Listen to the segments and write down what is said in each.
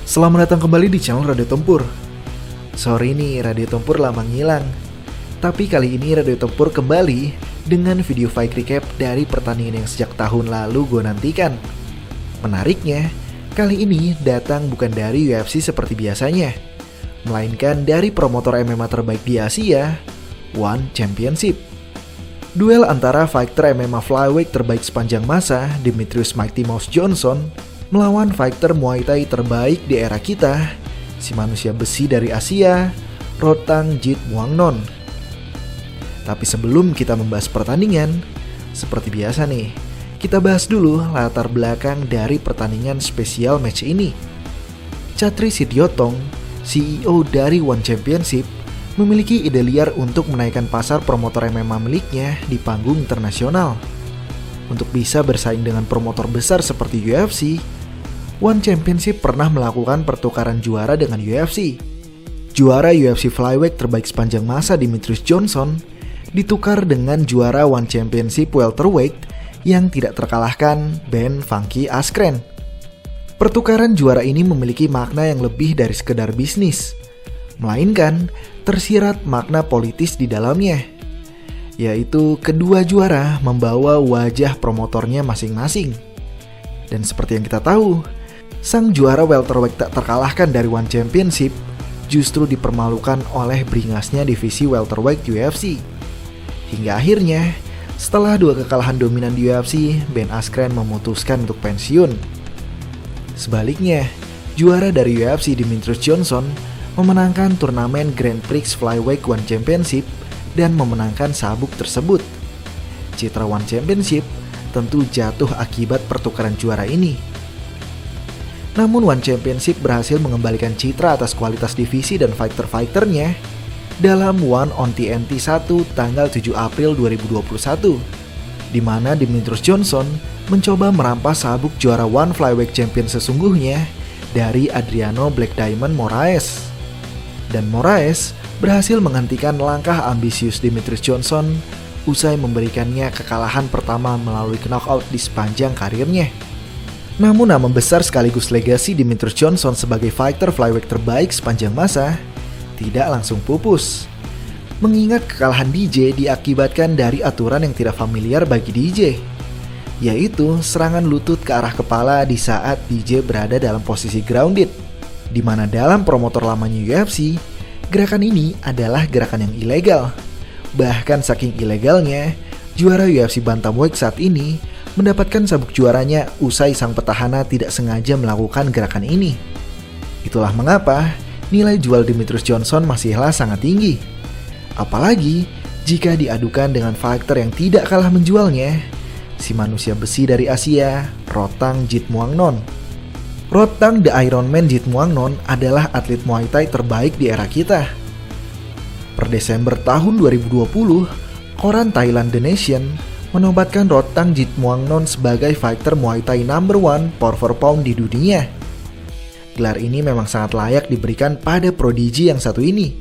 Selamat datang kembali di channel Radio Tempur. Sore ini Radio Tempur lama ngilang, tapi kali ini Radio Tempur kembali dengan video fight recap dari pertandingan yang sejak tahun lalu gue nantikan. Menariknya, kali ini datang bukan dari UFC seperti biasanya, melainkan dari promotor MMA terbaik di Asia, One Championship. Duel antara fighter MMA flyweight terbaik sepanjang masa, Demetrius Mighty Mouse Johnson, melawan fighter Muay Thai terbaik di era kita, si manusia besi dari Asia, Rotang Jit Muang Non. Tapi sebelum kita membahas pertandingan, seperti biasa nih, kita bahas dulu latar belakang dari pertandingan spesial match ini. Chatri Sityodtong, CEO dari One Championship, memiliki ide liar untuk menaikkan pasar promotor MMA miliknya di panggung internasional. Untuk bisa bersaing dengan promotor besar seperti UFC, One Championship pernah melakukan pertukaran juara dengan UFC. Juara UFC Flyweight terbaik sepanjang masa Demetrius Johnson ditukar dengan juara One Championship Welterweight yang tidak terkalahkan Ben Funky Askren. Pertukaran juara ini memiliki makna yang lebih dari sekedar bisnis, melainkan tersirat makna politis di dalamnya, yaitu kedua juara membawa wajah promotornya masing-masing. Dan seperti yang kita tahu, sang juara welterweight tak terkalahkan dari One Championship justru dipermalukan oleh beringasnya divisi welterweight UFC. Hingga akhirnya, setelah dua kekalahan dominan di UFC, Ben Askren memutuskan untuk pensiun. Sebaliknya, juara dari UFC Demetrius Johnson memenangkan turnamen Grand Prix Flyweight One Championship dan memenangkan sabuk tersebut. Citra One Championship tentu jatuh akibat pertukaran juara ini. Namun One Championship berhasil mengembalikan citra atas kualitas divisi dan fighter-fighternya dalam One on TNT 1 tanggal 7 April 2021, di mana Demetrius Johnson mencoba merampas sabuk juara One Flyweight Champion sesungguhnya dari Adriano Black Diamond Moraes. Dan Moraes berhasil menghentikan langkah ambisius Demetrius Johnson usai memberikannya kekalahan pertama melalui knockout di sepanjang karirnya. Namun nama besar sekaligus legasi Demetrius Johnson sebagai fighter flyweight terbaik sepanjang masa tidak langsung pupus. Mengingat kekalahan DJ diakibatkan dari aturan yang tidak familiar bagi DJ, yaitu serangan lutut ke arah kepala di saat DJ berada dalam posisi grounded, di mana dalam promotor lamanya UFC, gerakan ini adalah gerakan yang ilegal. Bahkan saking ilegalnya, juara UFC Bantamweight saat ini mendapatkan sabuk juaranya usai sang petahana tidak sengaja melakukan gerakan ini. Itulah mengapa nilai jual Demetrius Johnson masihlah sangat tinggi. Apalagi jika diadukan dengan fighter yang tidak kalah menjualnya, si manusia besi dari Asia, Rotang Jit Muang Non. Rotang The Iron Man Jit Muang Non adalah atlet Muay Thai terbaik di era kita. Per Desember tahun 2020, koran Thailand The Nation menobatkan Rotang Jit Muang Non sebagai fighter Muay Thai number 1 pound for pound di dunia. Gelar ini memang sangat layak diberikan pada prodigi yang satu ini.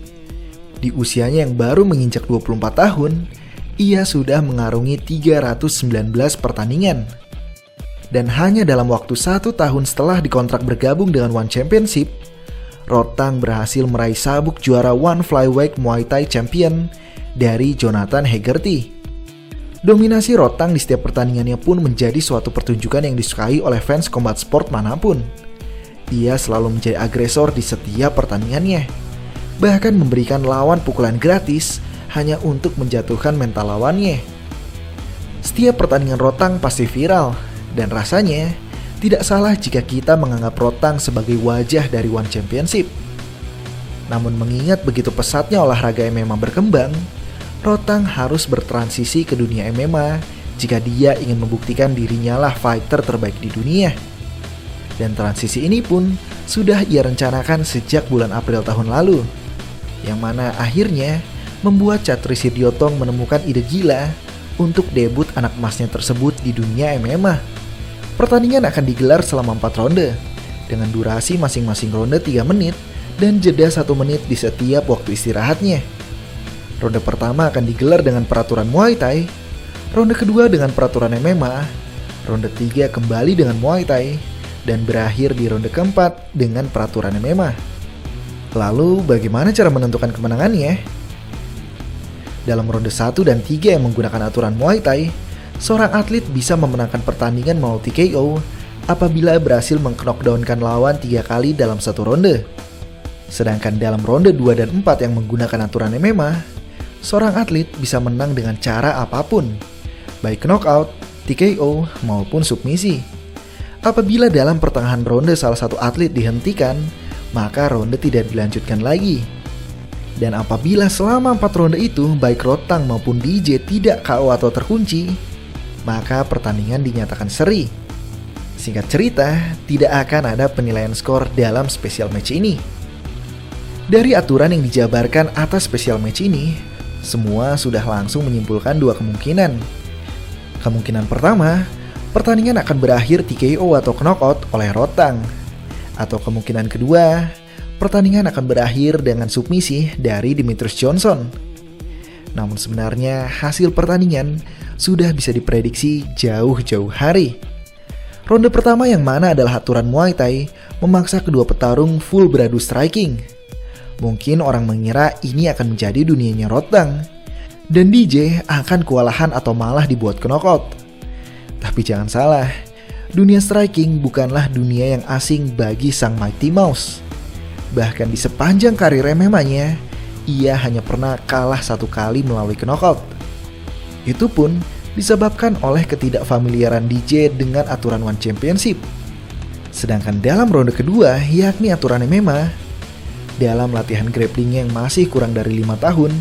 Di usianya yang baru menginjak 24 tahun, ia sudah mengarungi 319 pertandingan. Dan hanya dalam waktu 1 tahun setelah dikontrak bergabung dengan One Championship, Rotang berhasil meraih sabuk juara One Flyweight Muay Thai Champion dari Jonathan Hegarty. Dominasi Rotang di setiap pertandingannya pun menjadi suatu pertunjukan yang disukai oleh fans combat sport manapun. Ia selalu menjadi agresor di setiap pertandingannya, bahkan memberikan lawan pukulan gratis hanya untuk menjatuhkan mental lawannya. Setiap pertandingan Rotang pasti viral, dan rasanya tidak salah jika kita menganggap Rotang sebagai wajah dari One Championship. Namun mengingat begitu pesatnya olahraga MMA berkembang, Rotang harus bertransisi ke dunia MMA jika dia ingin membuktikan dirinya lah fighter terbaik di dunia. Dan transisi ini pun sudah ia rencanakan sejak bulan April tahun lalu, yang mana akhirnya membuat Chatri Sityodtong menemukan ide gila untuk debut anak emasnya tersebut di dunia MMA. Pertandingan akan digelar selama 4 ronde, dengan durasi masing-masing ronde 3 menit dan jeda 1 menit di setiap waktu istirahatnya. Ronde pertama akan digelar dengan peraturan Muay Thai, ronde kedua dengan peraturan MMA, ronde 3 kembali dengan Muay Thai, dan berakhir di ronde keempat dengan peraturan MMA. Lalu bagaimana cara menentukan kemenangannya? Dalam ronde 1 dan 3 yang menggunakan aturan Muay Thai, seorang atlet bisa memenangkan pertandingan multi KO apabila berhasil mengknockdownkan lawan 3 kali dalam satu ronde. Sedangkan dalam ronde 2 dan 4 yang menggunakan aturan MMA, seorang atlet bisa menang dengan cara apapun, baik knockout, TKO, maupun submisi. Apabila dalam pertengahan ronde salah satu atlet dihentikan, maka ronde tidak dilanjutkan lagi. Dan apabila selama 4 ronde itu baik Rodtang maupun DJ tidak KO atau terkunci, maka pertandingan dinyatakan seri. Singkat cerita, tidak akan ada penilaian skor dalam special match ini. Dari aturan yang dijabarkan atas special match ini, semua sudah langsung menyimpulkan 2 kemungkinan. Kemungkinan pertama, pertandingan akan berakhir TKO atau knockout oleh Rodtang. Atau kemungkinan kedua, pertandingan akan berakhir dengan submisi dari Demetrius Johnson. Namun sebenarnya hasil pertandingan sudah bisa diprediksi jauh-jauh hari. Ronde pertama yang mana adalah aturan Muay Thai memaksa kedua petarung full beradu striking. Mungkin orang mengira ini akan menjadi dunianya Rodtang, dan DJ akan kewalahan atau malah dibuat knockout. Tapi jangan salah, dunia striking bukanlah dunia yang asing bagi sang Mighty Mouse. Bahkan di sepanjang karir MMA-nya, ia hanya pernah kalah 1 kali melalui knockout. Itu pun disebabkan oleh ketidakfamiliaran DJ dengan aturan One Championship. Sedangkan dalam ronde kedua, yakni aturan MMA, dalam latihan grappling yang masih kurang dari 5 tahun,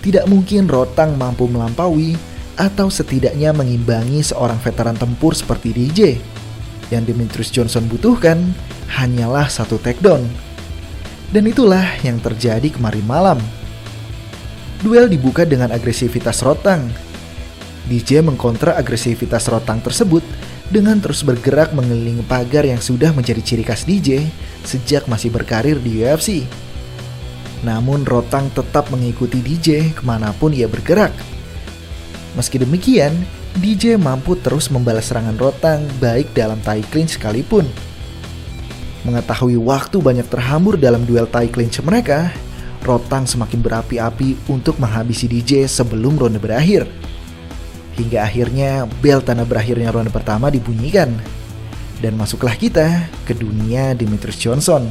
tidak mungkin Rodtang mampu melampaui atau setidaknya mengimbangi seorang veteran tempur seperti DJ. Yang Demetrius Johnson butuhkan hanyalah 1 takedown. Dan itulah yang terjadi kemarin malam. Duel dibuka dengan agresivitas Rodtang. DJ mengkontra agresivitas Rodtang tersebut dengan terus bergerak mengelilingi pagar yang sudah menjadi ciri khas DJ sejak masih berkarir di UFC. Namun Rodtang tetap mengikuti DJ kemanapun ia bergerak. Meski demikian, DJ mampu terus membalas serangan Rodtang baik dalam Thai clinch sekalipun. Mengetahui waktu banyak terhambur dalam duel Thai clinch mereka, Rodtang semakin berapi-api untuk menghabisi DJ sebelum ronde berakhir. Hingga akhirnya bel tanda berakhirnya ronde pertama dibunyikan. Dan masuklah kita ke dunia Demetrius Johnson.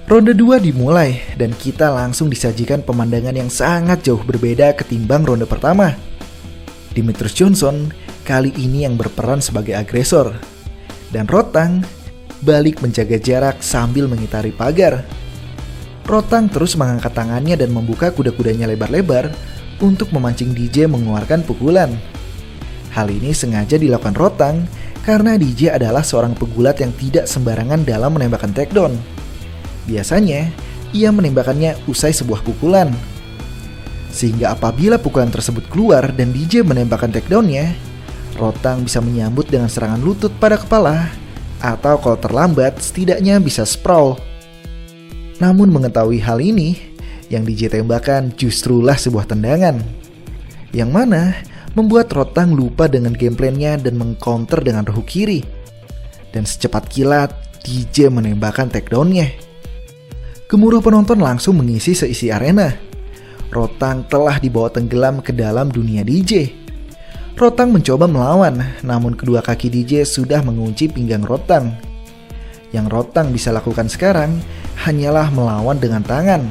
Ronde 2 dimulai dan kita langsung disajikan pemandangan yang sangat jauh berbeda ketimbang ronde pertama. Demetrius Johnson kali ini yang berperan sebagai agresor. Dan Rodtang balik menjaga jarak sambil mengitari pagar. Rodtang terus mengangkat tangannya dan membuka kuda-kudanya lebar-lebar untuk memancing DJ mengeluarkan pukulan. Hal ini sengaja dilakukan Rodtang karena DJ adalah seorang pegulat yang tidak sembarangan dalam menembakkan takedown. Biasanya, ia menembakkannya usai sebuah pukulan. Sehingga apabila pukulan tersebut keluar dan DJ menembakkan takedownnya, Rodtang bisa menyambut dengan serangan lutut pada kepala, atau kalau terlambat setidaknya bisa sprawl. Namun mengetahui hal ini, yang DJ tembakan justrulah sebuah tendangan. Yang mana membuat Rodtang lupa dengan gameplannya dan mengcounter dengan rohu kiri. Dan secepat kilat, DJ menembakkan takedownnya. Gemuruh penonton langsung mengisi seisi arena. Rodtang telah dibawa tenggelam ke dalam dunia DJ. Rodtang mencoba melawan, namun kedua kaki DJ sudah mengunci pinggang Rodtang. Yang Rodtang bisa lakukan sekarang hanyalah melawan dengan tangan.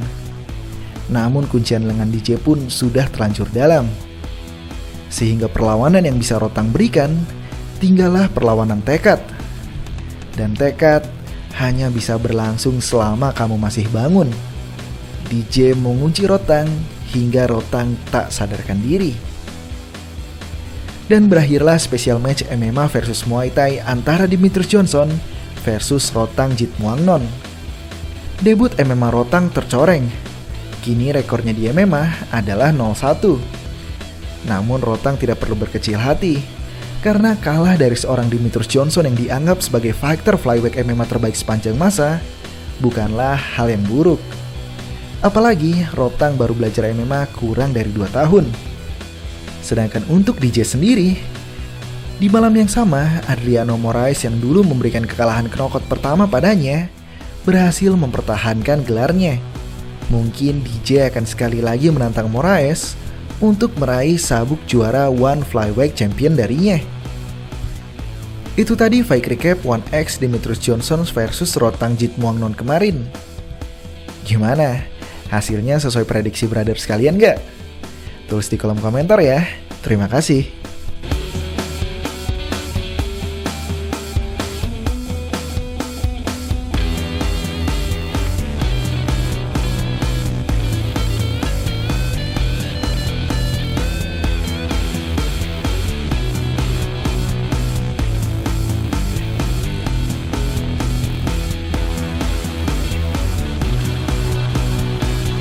Namun kuncian lengan DJ pun sudah terlanjur dalam. Sehingga perlawanan yang bisa Rodtang berikan tinggallah perlawanan tekad. Dan tekad hanya bisa berlangsung selama kamu masih bangun. DJ mengunci Rodtang hingga Rodtang tak sadarkan diri. Dan berakhirlah special match MMA versus Muay Thai antara Demetrius Johnson versus Rodtang Jitmuangnon. Debut MMA Rodtang tercoreng. Kini rekornya di MMA adalah 0-1. Namun Rodtang tidak perlu berkecil hati, karena kalah dari seorang Demetrius Johnson yang dianggap sebagai fighter flyweight MMA terbaik sepanjang masa bukanlah hal yang buruk. Apalagi Rodtang baru belajar MMA kurang dari 2 tahun. Sedangkan untuk DJ sendiri, Di malam yang sama, Adriano Moraes yang dulu memberikan kekalahan knockout pertama padanya berhasil mempertahankan gelarnya. Mungkin DJ akan sekali lagi menantang Moraes untuk meraih sabuk juara One Flyweight Champion darinya. Itu tadi fight recap 1X Demetrius Johnson versus Rotang Jitmuangnon kemarin. Gimana? Hasilnya sesuai prediksi brother sekalian gak? Tulis di kolom komentar ya. Terima kasih.